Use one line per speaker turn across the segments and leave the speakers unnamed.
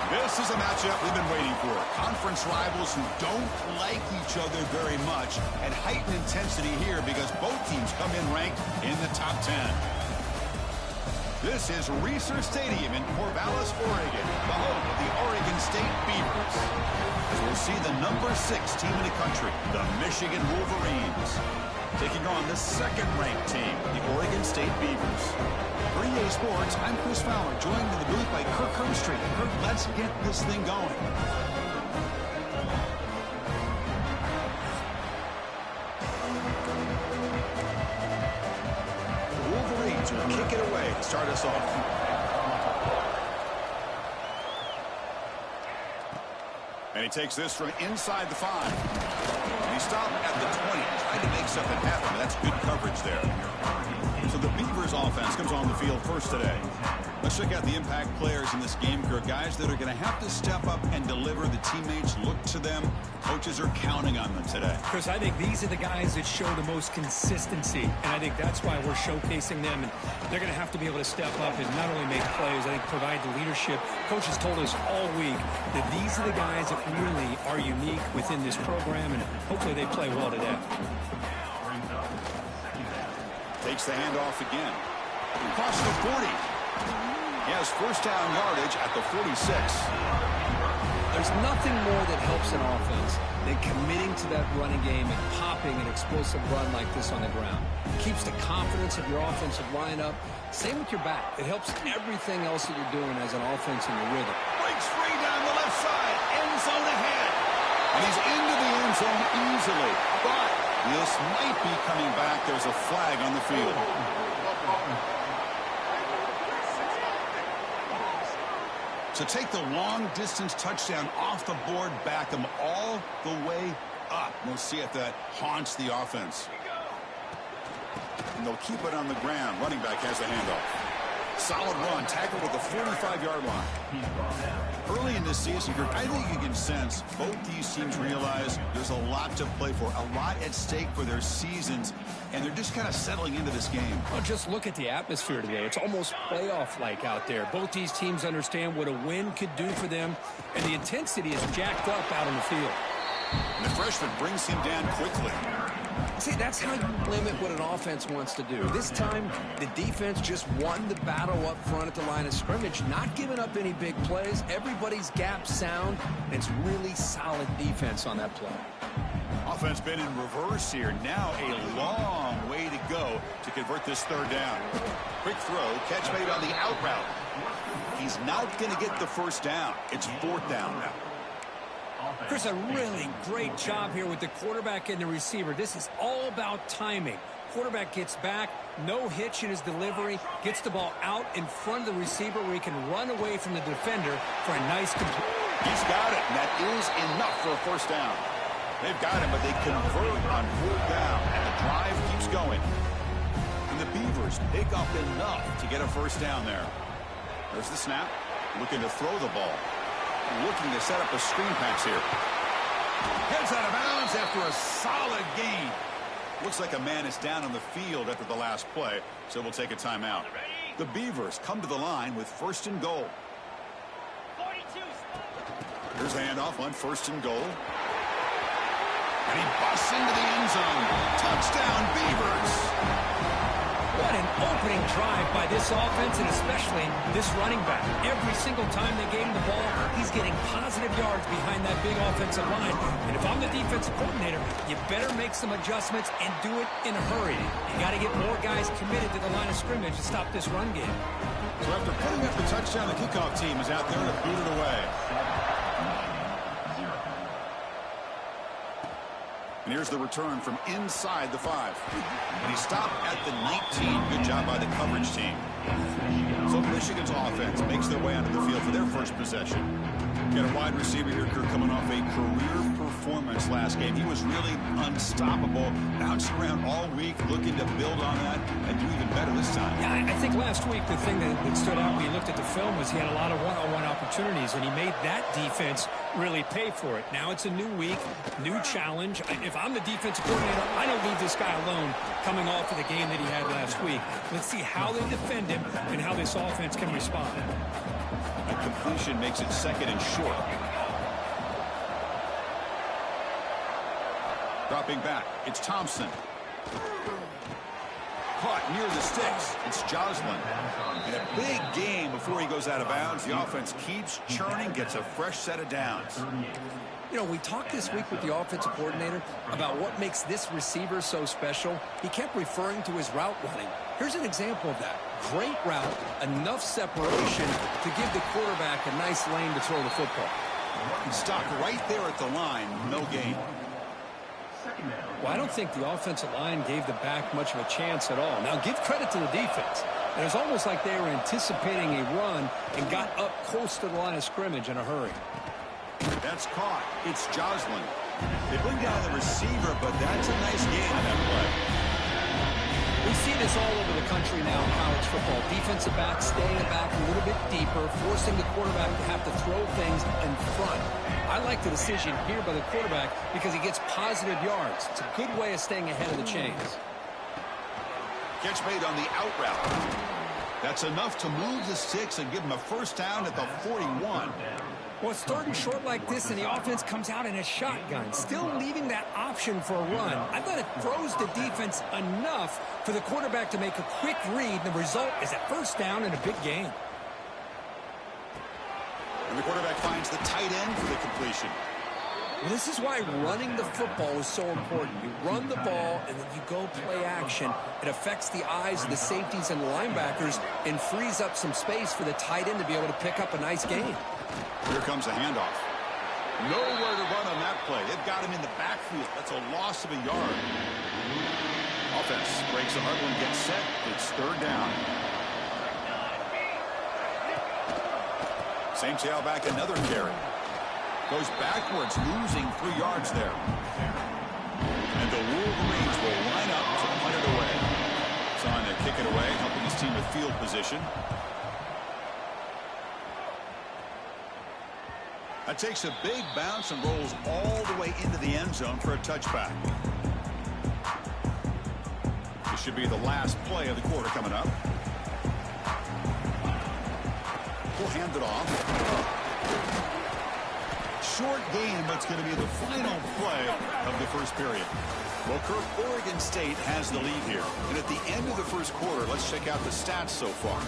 This is a matchup we've been waiting for. Conference rivals who don't like each other very much, and heightened intensity here because both teams come in ranked in the top 10. This is Reser Stadium in Corvallis, Oregon, the home of the Oregon State Beavers. As we'll see the number 6 team in the country, the Michigan Wolverines, taking on the second-ranked team, the Oregon State Beavers. For EA Sports, I'm Chris Fowler, joined in the booth by Kirk Herbstreit. Kirk, let's get this thing going. The Wolverines will kick it away to start us off. And he takes this from inside the 5. And he stopped at the 20, trying to make something happen, but that's good coverage there. So the Beavers offense comes on the field first today. Let's check out the impact players in this game, Kirk. Guys that are going to have to step up and deliver. The teammates look to them. Coaches are counting on them today.
Chris, I think these are the guys that show the most consistency, and I think that's why we're showcasing them. And they're going to have to be able to step up and not only make plays, I think provide the leadership. Coach has told us all week that these are the guys that really are unique within this program, and hopefully they play well today.
Takes the handoff again. Across the 40. He has first down yardage at the 46.
There's nothing more that helps an offense than committing to that running game and popping an explosive run like this on the ground. It keeps the confidence of your offensive line up. Same with your back. It helps everything else that you're doing as an offense in your rhythm.
Breaks free down the left side. End zone ahead. And he's into the end zone easily. But this might be coming back. There's a flag on the field. So take the long-distance touchdown off the board, back them all the way up. We'll see if that haunts the offense. And they'll keep it on the ground. Running back has the handoff. Solid run, tackled at the 45-yard line. Early in this season, I think you can sense both these teams realize there's a lot to play for, a lot at stake for their seasons, and they're just kind of settling into this game.
Well, just look at the atmosphere today. It's almost playoff-like out there. Both these teams understand what a win could do for them, and the intensity is jacked up out on the field.
And the freshman brings him down quickly.
See, that's how you limit what an offense wants to do. This time, the defense just won the battle up front at the line of scrimmage, not giving up any big plays. Everybody's gap sound, and it's really solid defense on that play.
Offense been in reverse here. Now a long way to go to convert this third down. Quick throw, catch made on the out route. He's not going to get the first down. It's fourth down now.
Chris, a really great job here with the quarterback and the receiver. This is all about timing. Quarterback gets back, no hitch in his delivery, gets the ball out in front of the receiver where he can run away from the defender for a nice complete.
He's got it, and that is enough for a first down. They've got him, but they convert on fourth down, and the drive keeps going. And the Beavers pick up enough to get a first down there. There's the snap, looking to throw the ball. Looking to set up a screen pass here. Heads out of bounds after a solid gain. Looks like a man is down on the field after the last play, so we'll take a timeout. The Beavers come to the line with first and goal. Here's a handoff on 1st and goal. And he busts into the end zone. Touchdown, Beavers.
What an opening drive by this offense, and especially this running back. Every single time they gave him the ball, he's getting positive yards behind that big offensive line. And if I'm the defensive coordinator, you better make some adjustments and do it in a hurry. You got to get more guys committed to the line of scrimmage to stop this run game.
So after putting up the touchdown, the kickoff team is out there to boot it away. And here's the return from inside the 5. And he stopped at the 19. Good job by the coverage team. So Michigan's offense makes their way onto the field for their first possession. Got a wide receiver here, Kirk, coming off a career performance last game. He was really unstoppable, bouncing around all week, looking to build on that and do even better this time.
Yeah, I think last week the thing that stood out when you looked at the film was he had a lot of one-on-one opportunities, and he made that defense really pay for it. Now it's a new week, new challenge. If I'm the defensive coordinator, I don't leave this guy alone coming off of the game that he had last week. Let's see how they defend him and how this offense can respond.
A completion makes it 2nd and short. Dropping back, it's Thompson. Caught near the sticks. It's Joslin. And a big game before he goes out of bounds. The offense keeps churning, gets a fresh set of downs.
You know, we talked this week with the offensive coordinator about what makes this receiver so special. He kept referring to his route running. Here's an example of that. Great route, enough separation to give the quarterback a nice lane to throw the football.
Stopped right there at the line, no gain.
Well, I don't think the offensive line gave the back much of a chance at all. Now, give credit to the defense. It was almost like they were anticipating a run and got up close to the line of scrimmage in a hurry.
That's caught. It's Joslin. They bring down the receiver, but that's a nice gain on that play.
We see this all over the country now in college football. Defensive backs staying back a little bit deeper, forcing the quarterback to have to throw things in front. I like the decision here by the quarterback because he gets positive yards. It's a good way of staying ahead of the chains.
Catch made on the out route. That's enough to move the sticks and give him a first down at the 41.
Well, it's 3rd and short like this, and the offense comes out in a shotgun, still leaving that option for a run. I thought it throws the defense enough for the quarterback to make a quick read, and the result is a first down and a big gain.
And the quarterback finds the tight end for the completion.
Well, this is why running the football is so important. You run the ball, and then you go play action. It affects the eyes of the safeties and the linebackers and frees up some space for the tight end to be able to pick up a nice gain.
Here comes a handoff. Nowhere to run on that play. They've got him in the backfield. That's a loss of a yard. Offense breaks a huddle and gets set. It's 3rd down. Same tailback, another carry. Goes backwards, losing 3 yards there. And the Wolverines will line up to punt it away. Trying to kick it away, helping his team with field position. That takes a big bounce and rolls all the way into the end zone for a touchback. This should be the last play of the quarter coming up. We'll hand it off. Short gain, but it's going to be the final play of the first period. Well, Kirk, Oregon State has the lead here. And at the end of the first quarter, let's check out the stats so far.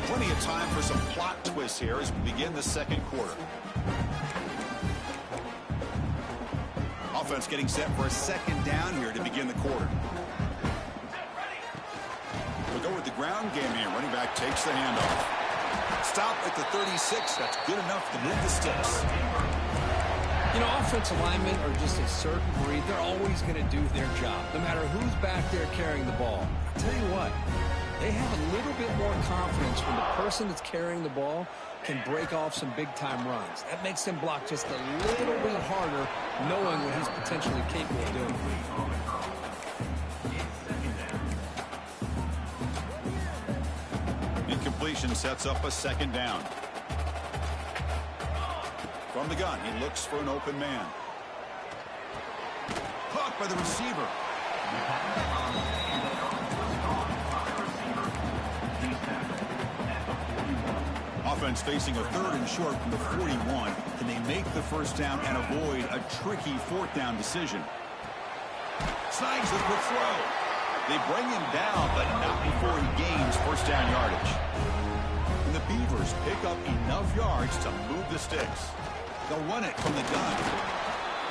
Plenty of time for some plot twists here as we begin the second quarter. Offense getting set for a 2nd down here to begin the quarter. We'll go with the ground game here. Running back takes the handoff. Stop at the 36. That's good enough to move the sticks.
You know, offensive linemen are just a certain breed. They're always going to do their job, no matter who's back there carrying the ball. I'll tell you what, they have a little bit more confidence when the person that's carrying the ball can break off some big-time runs. That makes them block just a little bit harder, knowing what he's potentially capable of doing.
Incompletion sets up a 2nd down. From the gun, he looks for an open man. Caught by the receiver. offense facing a 3rd and short from the 41. Can they make the first down and avoid a tricky 4th down decision? Snags the quick throw. They bring him down, but not before he gains first down yardage. And the Beavers pick up enough yards to move the sticks. They'll run it from the gun.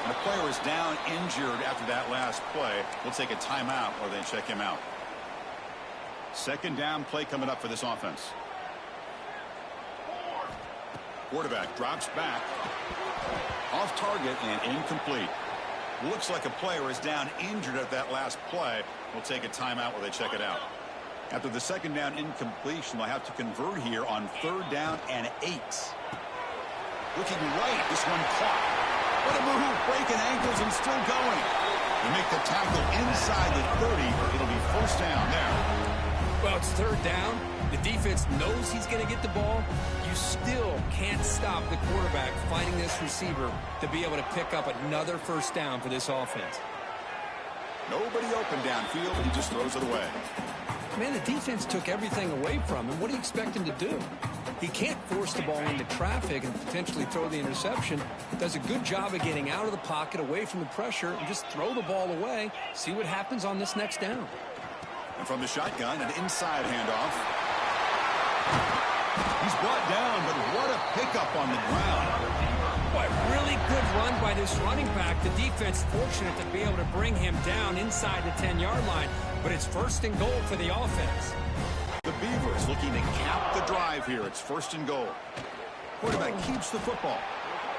And the player is down injured after that last play. We'll take a timeout or they check him out. 2nd down play coming up for this offense. Quarterback drops back. Off target and incomplete. Looks like a player is down injured at that last play. We'll take a timeout while they check it out. After the 2nd down incompletion, they'll have to convert here on 3rd down and 8. Looking right, this one caught. What a move, breaking ankles and still going. They make the tackle inside the 30. It'll be first down there.
Well, it's 3rd down. The defense knows he's going to get the ball. You still can't stop the quarterback finding this receiver to be able to pick up another first down for this offense.
Nobody open downfield, and he just throws it away.
Man, the defense took everything away from him. What do you expect him to do? He can't force the ball into traffic and potentially throw the interception. Does a good job of getting out of the pocket, away from the pressure, and just throw the ball away. See what happens on this next down.
And from the shotgun, an inside handoff. He's brought down, but what a pickup on the ground.
Boy, really good run by this running back. The defense fortunate to be able to bring him down inside the 10-yard line, but it's 1st and goal for the offense.
The Beavers looking to cap the drive here. It's 1st and goal. Quarterback keeps the football.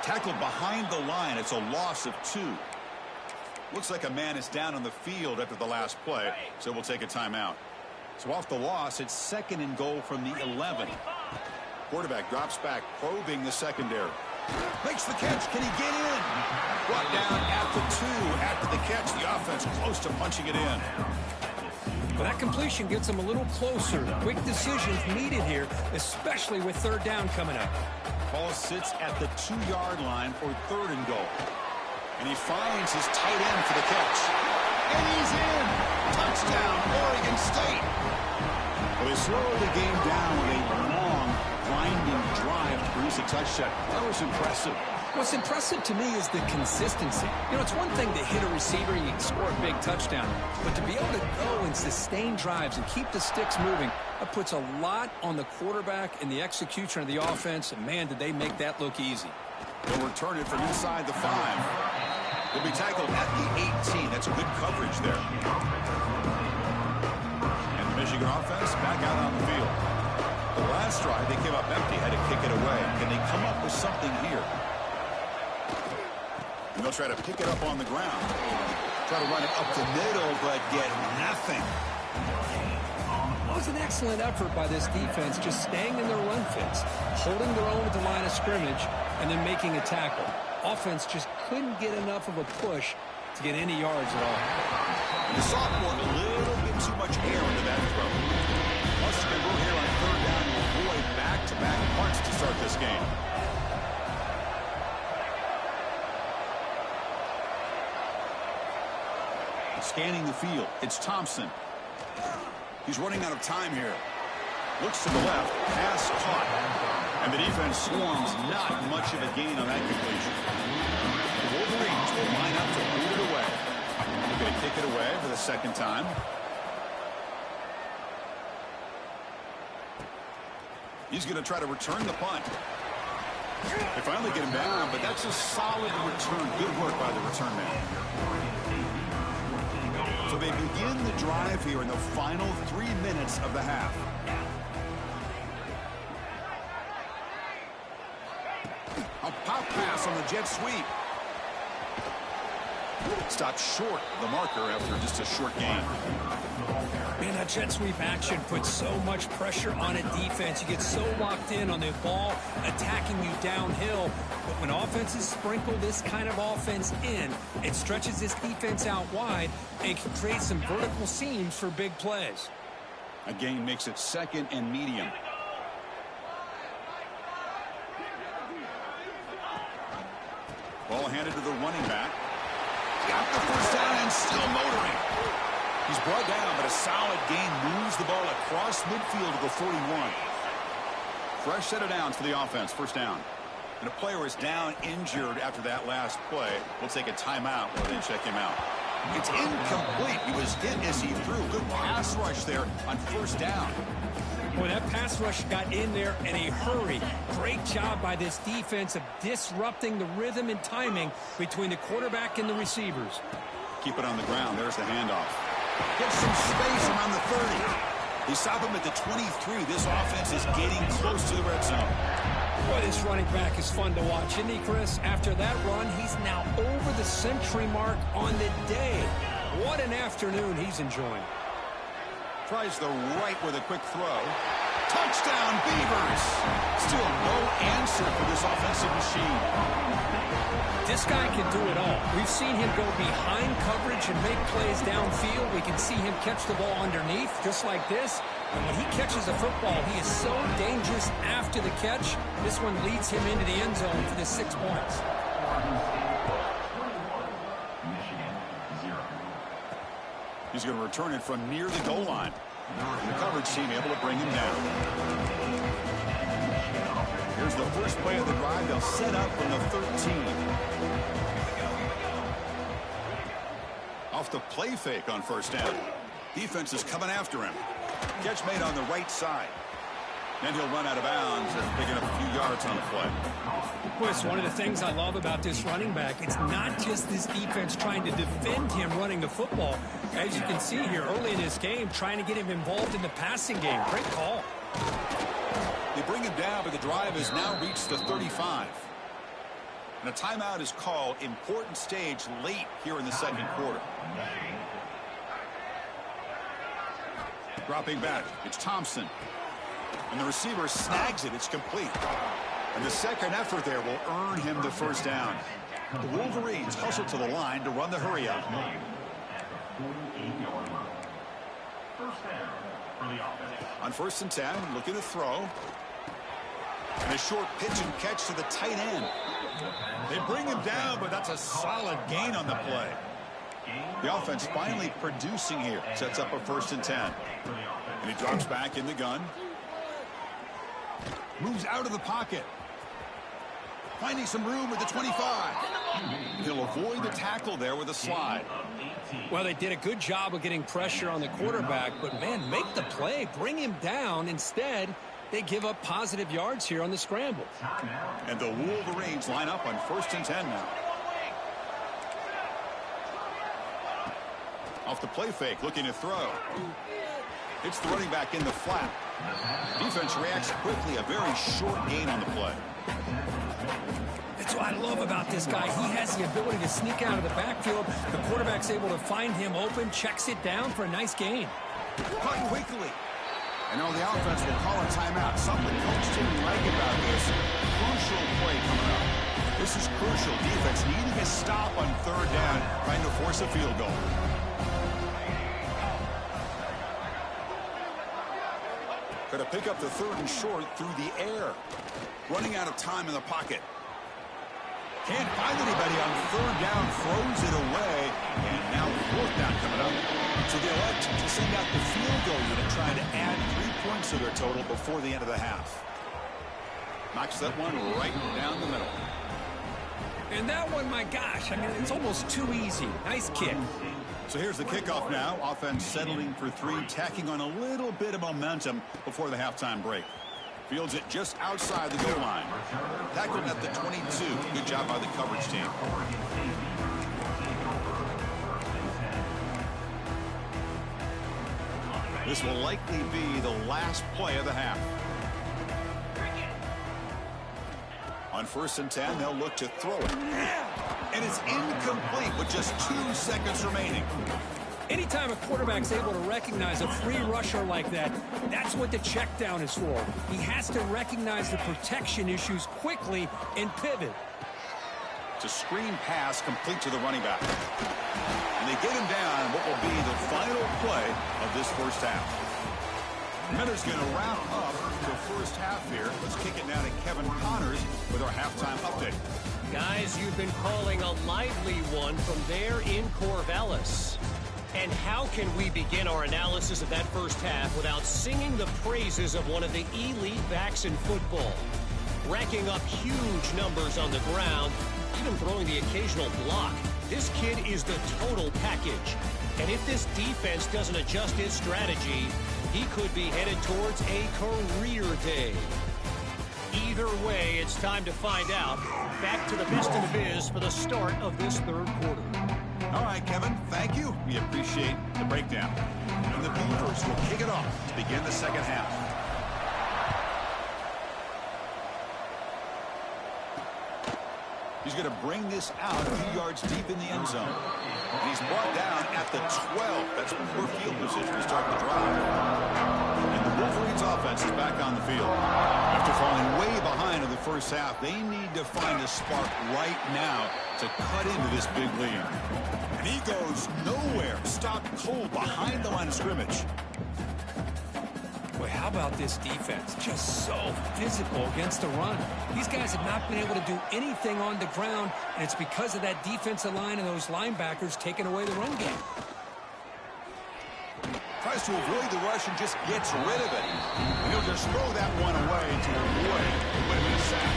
Tackled behind the line. It's a loss of 2. Looks like a man is down on the field after the last play, so we'll take a timeout. So off the loss, it's 2nd and goal from the 11. Quarterback drops back, probing the secondary. Makes the catch. Can he get in? Brought down at the 2. After the catch, the offense close to punching it in.
Well, that completion gets them a little closer. Quick decisions needed here, especially with 3rd down coming up.
Ball sits at the 2-yard line for 3rd and goal. And he finds his tight end for the catch. And he's in. Touchdown, Oregon State. Well, they slowed the game down with a long, grinding drive to produce a touchdown. That was impressive.
What's impressive to me is the consistency. You know, it's one thing to hit a receiver and you can score a big touchdown, but to be able to go and sustain drives and keep the sticks moving, that puts a lot on the quarterback and the execution of the offense, and man, did they make that look easy.
They'll return it from inside the 5. He'll be tackled at the 18. That's good coverage there. And the Michigan offense back out on the field. The last drive, they came up empty, had to kick it away. Can they come up with something here? And they'll try to pick it up on the ground. Try to run it up the middle, but get nothing.
It was an excellent effort by this defense, just staying in their run fits, holding their own at the line of scrimmage, and then making a tackle. Offense just couldn't get enough of a push to get any yards at all.
The sophomore, a little bit too much air into that throw. Must convert here on 3rd down to avoid back-to-back punts to start this game. Scanning the field, it's Thompson. He's running out of time here. Looks to the left, pass caught. And the defense swarms, not much of a gain on that completion. The Wolverines will line up to move it away. They're going to kick it away for the 2nd time. He's going to try to return the punt. They finally get him down, but that's a solid return. Good work by the return man. So they begin the drive here in the final 3 minutes of the half. A pop pass on the jet sweep. Stopped short the marker after just a short gain.
Man, that jet sweep action puts so much pressure on a defense. You get so locked in on the ball attacking you downhill. But when offenses sprinkle this kind of offense in, it stretches this defense out wide and can create some vertical seams for big plays.
A gain makes it 2nd and medium. Ball handed to the running back. Got the first down and still motoring. He's brought down, but a solid gain moves the ball across midfield to the 41. Fresh set of downs for the offense. First down. And a player is down injured after that last play. We'll take a timeout while they check him out. It's incomplete. He was hit as he threw. Good pass rush there on first down.
Boy, that pass rush got in there in a hurry. Great job by this defense of disrupting the rhythm and timing between the quarterback and the receivers.
Keep it on the ground. There's the handoff. Gets some space around the 30. They stop him at the 23. This offense is getting close to the red zone.
Boy, this running back is fun to watch, isn't he, Chris? After that run, he's now over the century mark on the day. What an afternoon he's enjoying.
Tries the right with a quick throw. Touchdown, Beavers! Still no answer for this offensive machine.
This guy can do it all. We've seen him go behind coverage and make plays downfield. We can see him catch the ball underneath, just like this. And when he catches a football, he is so dangerous after the catch. This one leads him into the end zone for the 6 points.
He's going to return it from near the goal line. The coverage team able to bring him down. Here's the first play of the drive. They'll set up from the 13. Off the play fake on first down. Defense is coming after him. Catch made on the right side. Then he'll run out of bounds, picking up a few yards on the play.
Chris, one of the things I love about this running back, it's not just this defense trying to defend him running the football. As you can see here early in this game, trying to get him involved in the passing game. Great call.
They bring him down, but the drive has now reached the 35. And a timeout is called. Important stage late here in the second quarter. Dropping back, it's Thompson. And the receiver snags it. It's complete. And the second effort there will earn him the first down. The Wolverines hustle to the line to run the hurry up. On first and 10, looking to throw. And a short pitch and catch to the tight end. They bring him down, but that's a solid gain on the play. The offense finally producing here. Sets up a first and 10. And he drops back in the gun. Moves out of the pocket. Finding some room with the 25. He'll avoid the tackle there with a slide.
Well, they did a good job of getting pressure on the quarterback, but, man, make the play. Bring him down. Instead, they give up positive yards here on the scramble.
And the Wolverines line up on first and 10 now. Off the play fake, looking to throw. It's the running back in the flat. Defense reacts quickly, a very short gain on the play.
That's what I love about this guy. He has the ability to sneak out of the backfield. The quarterback's able to find him open, checks it down for a nice gain.
Caught quickly. And now the offense will call a timeout. Something coach didn't like about this. Crucial play coming up. This is crucial. Defense needing a stop on third down, trying to force a field goal. Going to pick up the third and short through the air. Running out of time in the pocket. Can't find anybody on third down, throws it away, and now fourth down coming up. So they elect to send out the field goal unit, trying to add 3 points to their total before the end of the half. Knocks that one right down the middle.
And that one, my gosh, I mean, it's almost too easy. Nice kick.
So here's the kickoff now. Offense settling for three, tacking on a little bit of momentum before the halftime break. Fields it just outside the goal line. Tackled at the 22. Good job by the coverage team. This will likely be the last play of the half. On first and 10, they'll look to throw it. And it's incomplete with just 2 seconds remaining.
Anytime a quarterback's able to recognize a free rusher like that, that's what the check down is for. He has to recognize the protection issues quickly and pivot.
It's a screen pass complete to the running back. And they get him down what will be the final play of this first half. Miller's going to wrap up the first half here. Let's kick it now to Kevin Connors with our halftime update.
Guys, you've been calling a lively one from there in Corvallis. And how can we begin our analysis of that first half without singing the praises of one of the elite backs in football? Racking up huge numbers on the ground, even throwing the occasional block. This kid is the total package. And if this defense doesn't adjust its strategy, he could be headed towards a career day. Either way, it's time to find out. Back to the best in the biz for the start of this third quarter.
All right, Kevin, thank you. We appreciate the breakdown. And the Beavers will kick it off to begin the second half. He's going to bring this out a few yards deep in the end zone. And he's brought down at the 12. That's poor field position to start the drive. And the Wolverines offense is back on the field. After falling way behind in the first half, they need to find a spark right now to cut into this big lead. And he goes nowhere. Stopped cold behind the line of scrimmage.
Boy, how about this defense? Just so physical against the run. These guys have not been able to do anything on the ground, and it's because of that defensive line and those linebackers taking away the run game.
Tries to avoid the rush and just gets rid of it. And he'll just throw that one away to avoid it would have been a sack.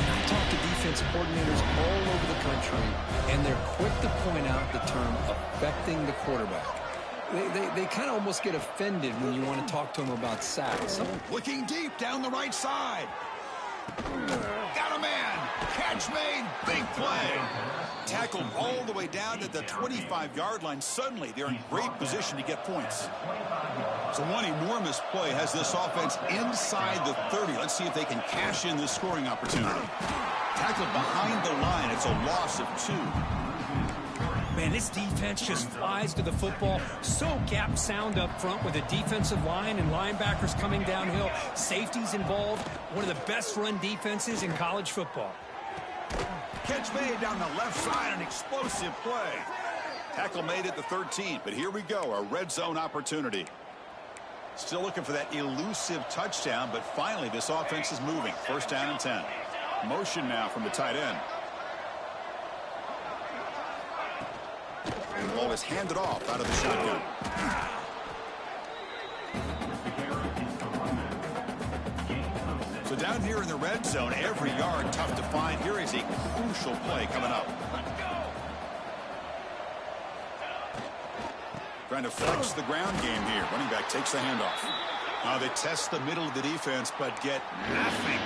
I talk to defense coordinators all over the country, and they're quick to point out the term affecting the quarterback. They kind of almost get offended when you want to talk to them about sacks.
Looking deep down the right side. Got a man. Catch made. Big play. Tackled all the way down to the 25-yard line. Suddenly, they're in great position to get points. So one enormous play has this offense inside the 30. Let's see if they can cash in this scoring opportunity. Tackled behind the line. It's a loss of 2.
Man, this defense just flies to the football. So gap sound up front with a defensive line and linebackers coming downhill. Safeties involved. One of the best run defenses in college football.
Catch made down the left side. An explosive play. Tackle made at the 13. But here we go. A red zone opportunity. Still looking for that elusive touchdown. But finally, this offense is moving. First down and 10. Motion now from the tight end. And the ball is handed off out of the shotgun. So down here in the red zone, every yard tough to find. Here is a crucial play coming up. Trying to flex the ground game here. Running back takes the handoff. Now they test the middle of the defense, but get nothing.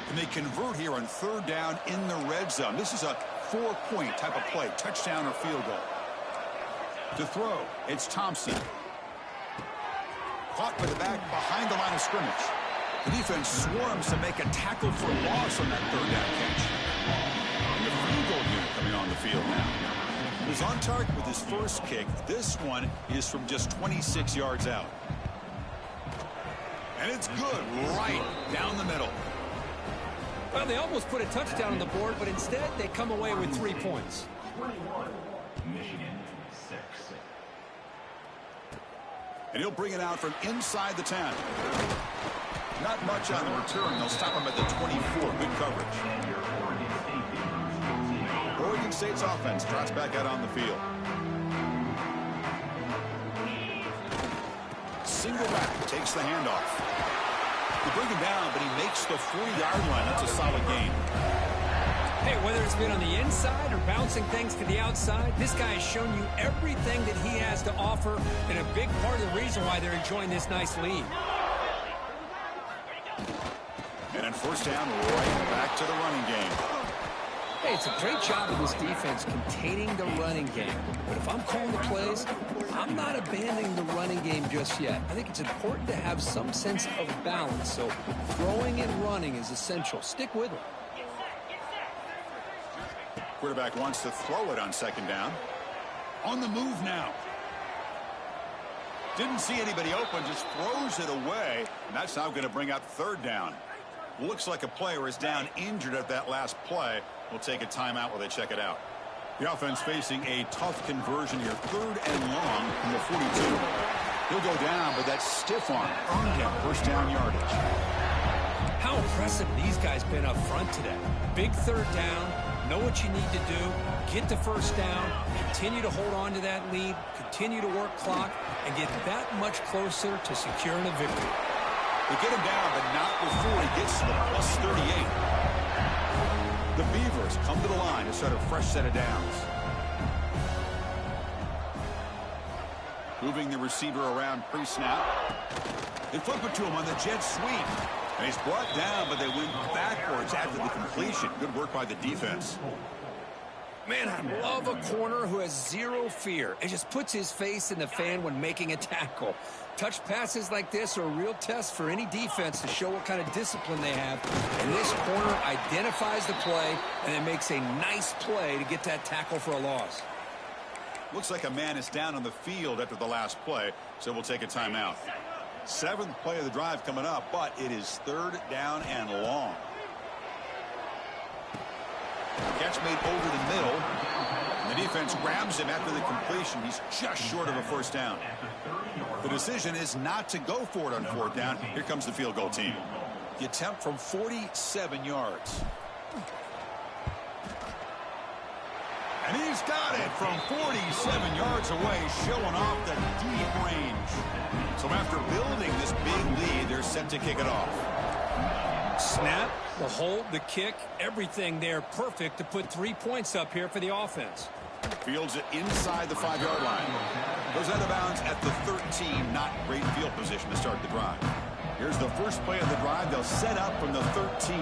And they convert here on third down in the red zone. This is a 4-point type of play, touchdown or field goal. To throw, it's Thompson. Caught by the back behind the line of scrimmage. The defense swarms to make a tackle for loss on that third down catch. And the field goal unit coming on the field now. He was on target with his first kick. This one is from just 26 yards out. And it's good right down the middle.
Well, they almost put a touchdown on the board, but instead they come away with 3 points.
And he'll bring it out from inside the 10. Not much on the return. They'll stop him at the 24. Good coverage. Oregon State's offense drops back out on the field. Single back takes the handoff. They bring him down, but he makes the 40-yard line. That's a solid gain.
Hey, whether it's been on the inside or bouncing things to the outside, this guy has shown you everything that he has to offer, and a big part of the reason why they're enjoying this nice lead.
And on first down, right back to the running game.
Hey, it's a great job of this defense containing the running game. But if I'm calling the plays, I'm not abandoning the running game just yet. I think it's important to have some sense of balance. So throwing and running is essential. Stick with it.
Quarterback wants to throw it on second down. On the move now. Didn't see anybody open, just throws it away. And that's now going to bring out third down. Looks like a player is down injured at that last play. We'll take a timeout while they check it out. The offense facing a tough conversion here. Third and long from the 42. He'll go down, but that stiff arm earned him first down yardage.
How impressive these guys been up front today. Big third down,
Know what you need to do. Get the first down. Continue to hold on to that lead. Continue to work clock. And get that much closer to securing a victory.
They get him down, but not before he gets to the plus 38. The Beavers come to the line to start a fresh set of downs. Moving the receiver around pre-snap. They flip it to him on the jet sweep. And he's brought down, but they went backwards after the completion. Good work by the defense.
Man, I love a corner who has zero fear and just puts his face in the fan when making a tackle. Touch passes like this are a real test for any defense to show what kind of discipline they have. And this corner identifies the play and then makes a nice play to get that tackle for a loss.
Looks like a man is down on the field after the last play, so we'll take a timeout. 7th play of the drive coming up, but it is 3rd down and long. Catch made over the middle. And the defense grabs him after the completion. He's just short of a first down. The decision is not to go for it on 4th down. Here comes the field goal team. The attempt from 47 yards. And he's got it from 47 yards away, showing off the deep range. So after building this big lead, they're set to kick it off.
Snap, the hold, the kick, everything there perfect to put 3 points up here for the offense.
Fields it inside the 5-yard line. Goes out of bounds at the 13. Not great field position to start the drive. Here's the first play of the drive. They'll set up from the 13.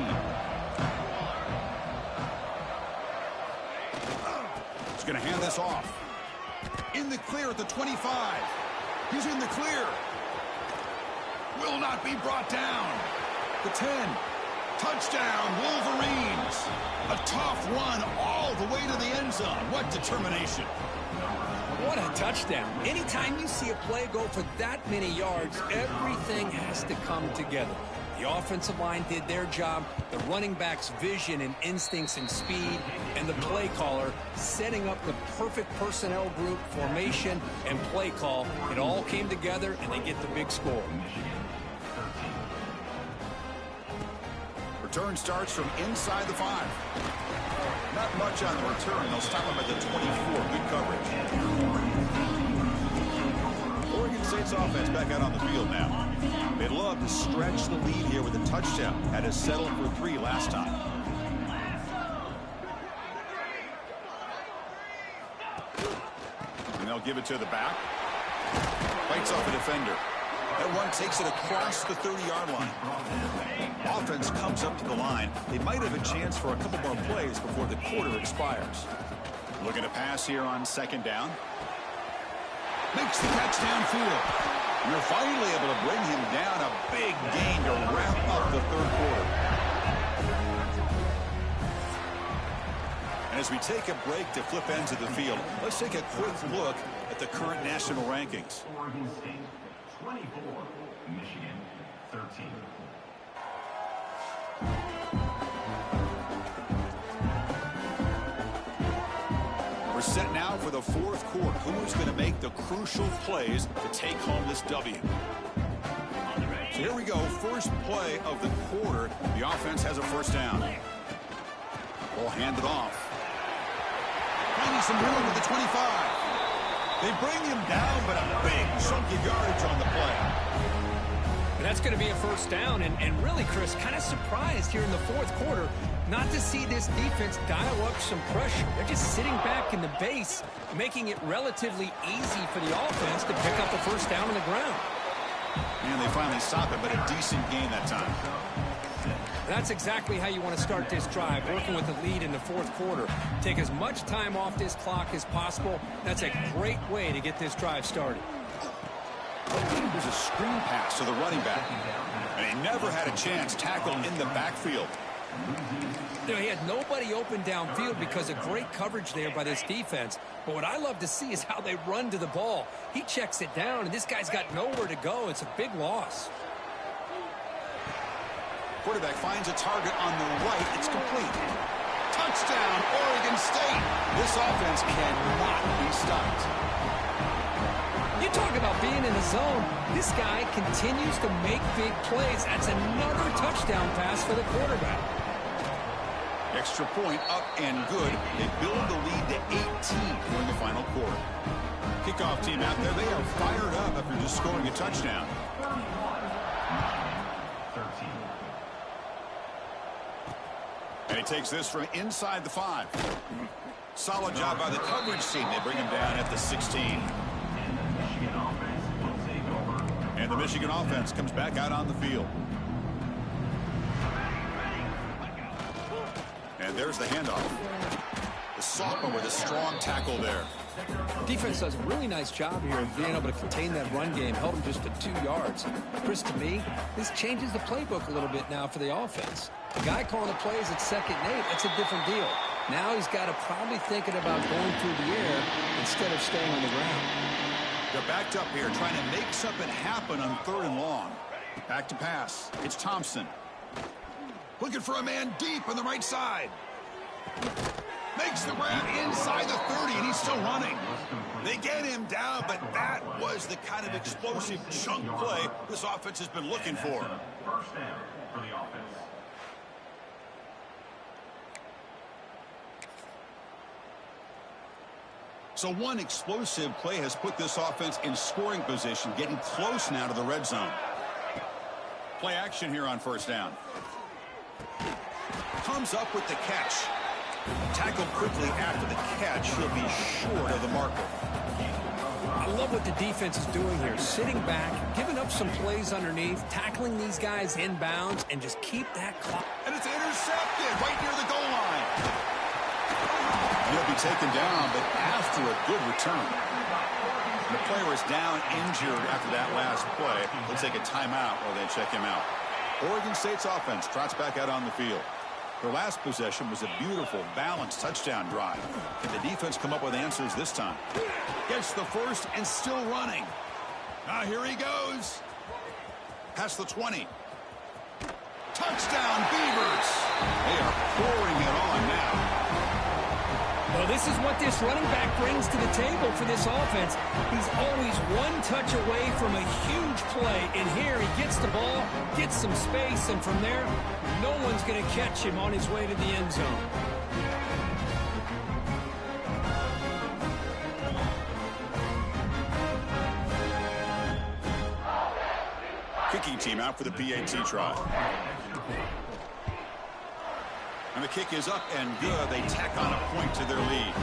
He's going to hand this off. In the clear at the 25. He's in the clear. Will not be brought down. The 10. Touchdown, Wolverines. A tough run all the way to the end zone. What determination.
What a touchdown. Anytime you see a play go for that many yards, everything has to come together. The offensive line did their job, the running back's vision and instincts and speed, and the play caller setting up the perfect personnel group, formation, and play call. It all came together, and they get the big score.
Return starts from inside the 5. Not much on the return. They'll stop him at the 24. Good coverage. Oregon State's offense back out on the field now. They'd love to stretch the lead here with a touchdown. Had to settle for 3 last time. And they'll give it to the back. Fights off a defender. That run takes it across the 30-yard line. Offense comes up to the line. They might have a chance for a couple more plays before the quarter expires. Looking to pass here on 2nd down. Makes the catch downfield. And they're finally able to bring him down. A big gain to wrap up the 3rd quarter. And as we take a break to flip ends of the field, let's take a quick look at the current national rankings.
Oregon State 24, Michigan 13.
We're set now for the 4th quarter. Who's going to make the crucial plays to take home this W? So here we go. First play of the quarter. The offense has a first down. Ball handed off. Finding some room at the 25. They bring him down, but a big chunk of yardage on the play.
And that's going to be a first down. And really, Chris, kind of surprised here in the 4th quarter not to see this defense dial up some pressure. They're just sitting back in the base, making it relatively easy for the offense to pick up the first down on the ground.
And they finally stop it, but a decent gain that time.
That's exactly how you want to start this drive, working with the lead in the 4th quarter. Take as much time off this clock as possible. That's a great way to get this drive started.
There's a screen pass to the running back. And he never had a chance tackled in the backfield.
You know, he had nobody open downfield because of great coverage there by this defense. But what I love to see is how they run to the ball. He checks it down, and this guy's got nowhere to go. It's a big loss.
Quarterback finds a target on the right. It's complete. Touchdown, Oregon State. This offense cannot be stopped.
You talk about being in the zone. This guy continues to make big plays. That's another touchdown pass for the quarterback.
Extra point up and good. They build the lead to 18 during the final quarter. Kickoff team out there, they are fired up after just scoring a touchdown.
13.
And he takes this from inside the 5. Solid job by the coverage team. They bring him down at the 16. And the Michigan offense comes back out on the field. And there's the handoff. The sophomore with a strong tackle there.
Defense does a really nice job here of being able to contain that run game, held them just to 2 yards. Chris, to me, this changes the playbook a little bit now for the offense. The guy calling the plays at 2nd and 8, that's a different deal. Now he's got to probably thinking about going through the air instead of staying on the ground.
They're backed up here trying to make something happen on 3rd and long. Back to pass. It's Thompson. Looking for a man deep on the right side. Makes the grab inside the 30, and he's still running. They get him down, but that was the kind of explosive chunk play this offense has been looking for.
First down for the offense.
So one explosive play has put this offense in scoring position, getting close now to the red zone. Play action here on 1st down. Comes up with the catch. Tackled quickly after the catch. He'll be short of the marker.
I love what the defense is doing here. Sitting back, giving up some plays underneath, tackling these guys inbounds, and just keep that clock.
And it's intercepted right near the goal line. He'll be taken down, but after a good return. The player is down injured after that last play. They'll take a timeout while they check him out. Oregon State's offense trots back out on the field. Their last possession was a beautiful, balanced touchdown drive. Can the defense come up with answers this time? Gets the first and still running. Now here he goes. Past the 20. Touchdown, Beavers. They are pouring it on now.
Well, this is what this running back brings to the table for this offense. He's always one touch away from a huge play. And here he gets the ball, gets some space, and from there, no one's going to catch him on his way to the end zone.
Kicking team out for the PAT try. And the kick is up and good. They tack on a point to their lead.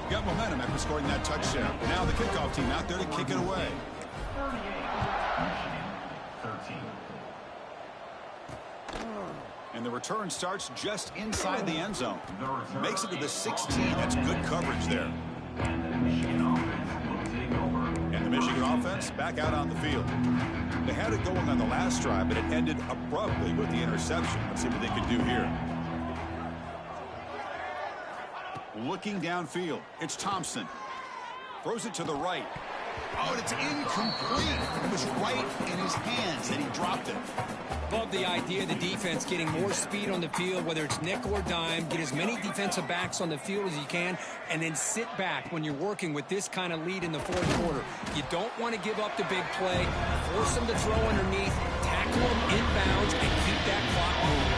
Got momentum after scoring that touchdown. Now the kickoff team out there to kick it away.
13.
And the return starts just inside the end zone. Makes it to the 16. That's good coverage there. And the Michigan offense back out on the field. They had it going on the last drive, but it ended abruptly with the interception. Let's see what they can do here. Looking downfield, it's Thompson. Throws it to the right. Oh, and it's incomplete. It was right in his hands, and he dropped it.
Love the idea of the defense getting more speed on the field, whether it's nickel or dime, get as many defensive backs on the field as you can, and then sit back when you're working with this kind of lead in the 4th quarter. You don't want to give up the big play, force them to throw underneath, tackle them inbounds, and keep that clock moving.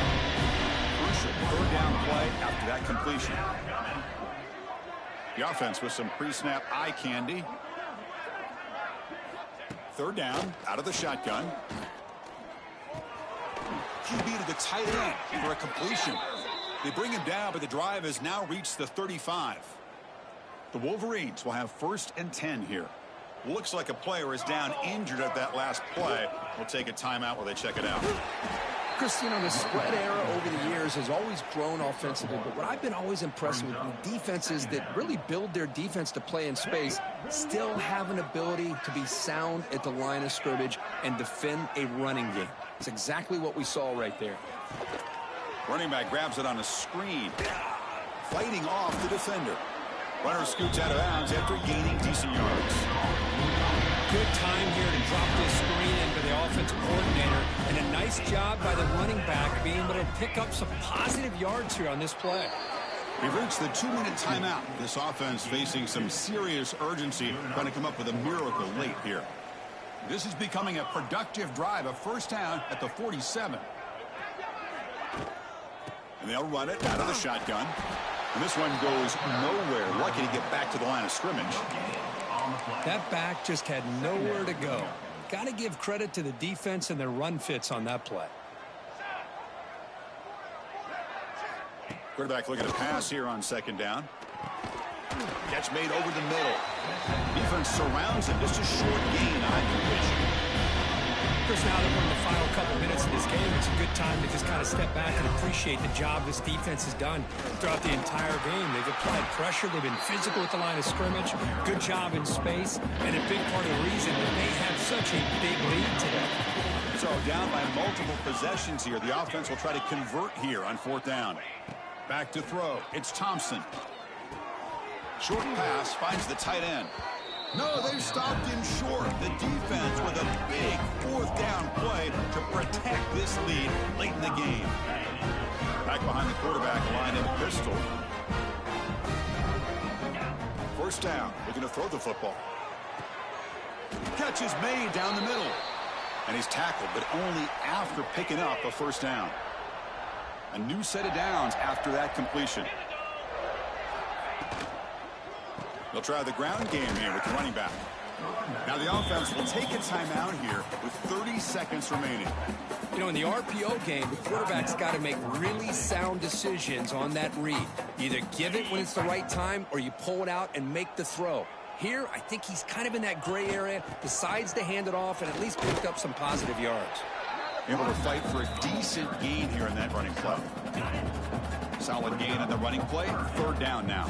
Crucial 3rd down play after that completion. The offense with some pre-snap eye candy. 3rd down, out of the shotgun. QB to the tight end for a completion. They bring him down, but the drive has now reached the 35. The Wolverines will have 1st and 10 here. Looks like a player is down injured at that last play. We'll take a timeout while they check it out.
Chris, you know, the spread era over the years has always grown offensively, but what I've been always impressed with defenses that really build their defense to play in space still have an ability to be sound at the line of scrimmage and defend a running game. It's exactly what we saw right there.
Running back grabs it on a screen. Fighting off the defender. Runner scoots out of bounds after gaining decent yards.
Good time here to drop this screen into the offensive coordinator, and a nice job by the running back being able to pick up some positive yards here on this play.
We've reached the 2-minute timeout. This offense facing some serious urgency, trying to come up with a miracle late here. This is becoming a productive drive, a 1st down at the 47. And they'll run it out of the shotgun. And this one goes nowhere. Lucky to get back to the line of scrimmage.
That back just had nowhere to go. Got to give credit to the defense and their run fits on that play.
Quarterback looking to pass here on second down. Catch made over the middle. Defense surrounds him. Just a short gain on completion.
Chris, now that we're in the final couple minutes of this game, it's a good time to just kind of step back and appreciate the job this defense has done throughout the entire game. They've applied pressure. They've been physical at the line of scrimmage. Good job in space. And a big part of the reason that they have such a big lead today.
So down by multiple possessions here. The offense will try to convert here on fourth down. Back to throw. It's Thompson. Short pass finds the tight end. No, they've stopped him short. The defense with a big fourth down play to protect this lead late in the game. Back behind the quarterback, line in a pistol. First down, looking to throw the football. Catch is made down the middle. And he's tackled, but only after picking up a first down. A new set of downs after that completion. They'll try the ground game here with the running back. Now the offense will take a timeout here with 30 seconds remaining.
You know, in the RPO game, the quarterback's got to make really sound decisions on that read. Either give it when it's the right time or you pull it out and make the throw. Here, I think he's kind of in that gray area, decides to hand it off and at least picked up some positive yards.
Able to fight for a decent gain here in that running play. Solid gain on the running play. Third down now.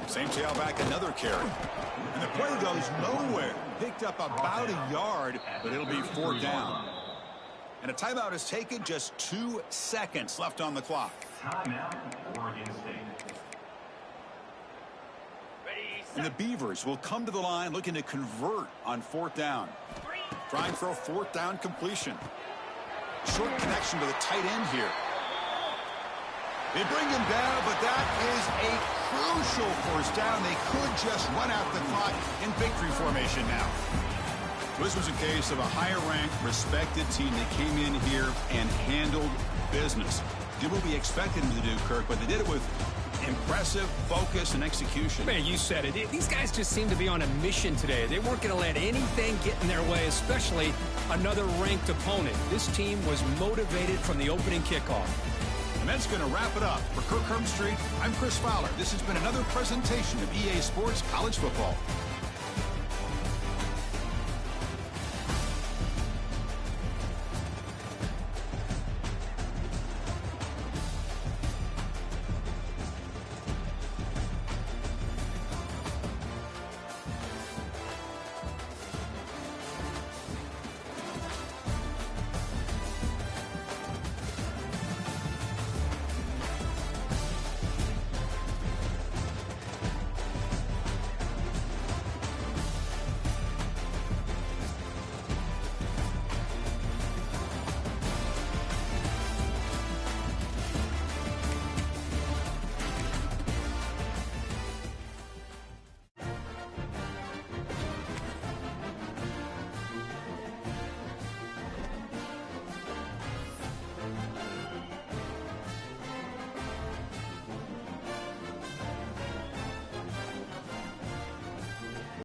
Same tailback, another carry. And the play goes nowhere. Picked up about a yard, but it'll be fourth down. And a timeout is taken, just 2 seconds left on the clock.
Timeout, Oregon State.
And the Beavers will come to the line looking to convert on fourth down. Trying for a fourth down completion. Short connection to the tight end here. They bring him down, but that is a crucial first down. They could just run out the clock in victory formation now. This was a case of a higher-ranked, respected team that came in here and handled business. Did what we expected them to do, Kirk, but they did it with impressive focus and execution.
Man, you said it. These guys just seem to be on a mission today. They weren't going to let anything get in their way, especially another ranked opponent. This team was motivated from the opening kickoff.
And that's going to wrap it up. For Kirk Herbstreit, I'm Chris Fowler. This has been another presentation of EA Sports College Football.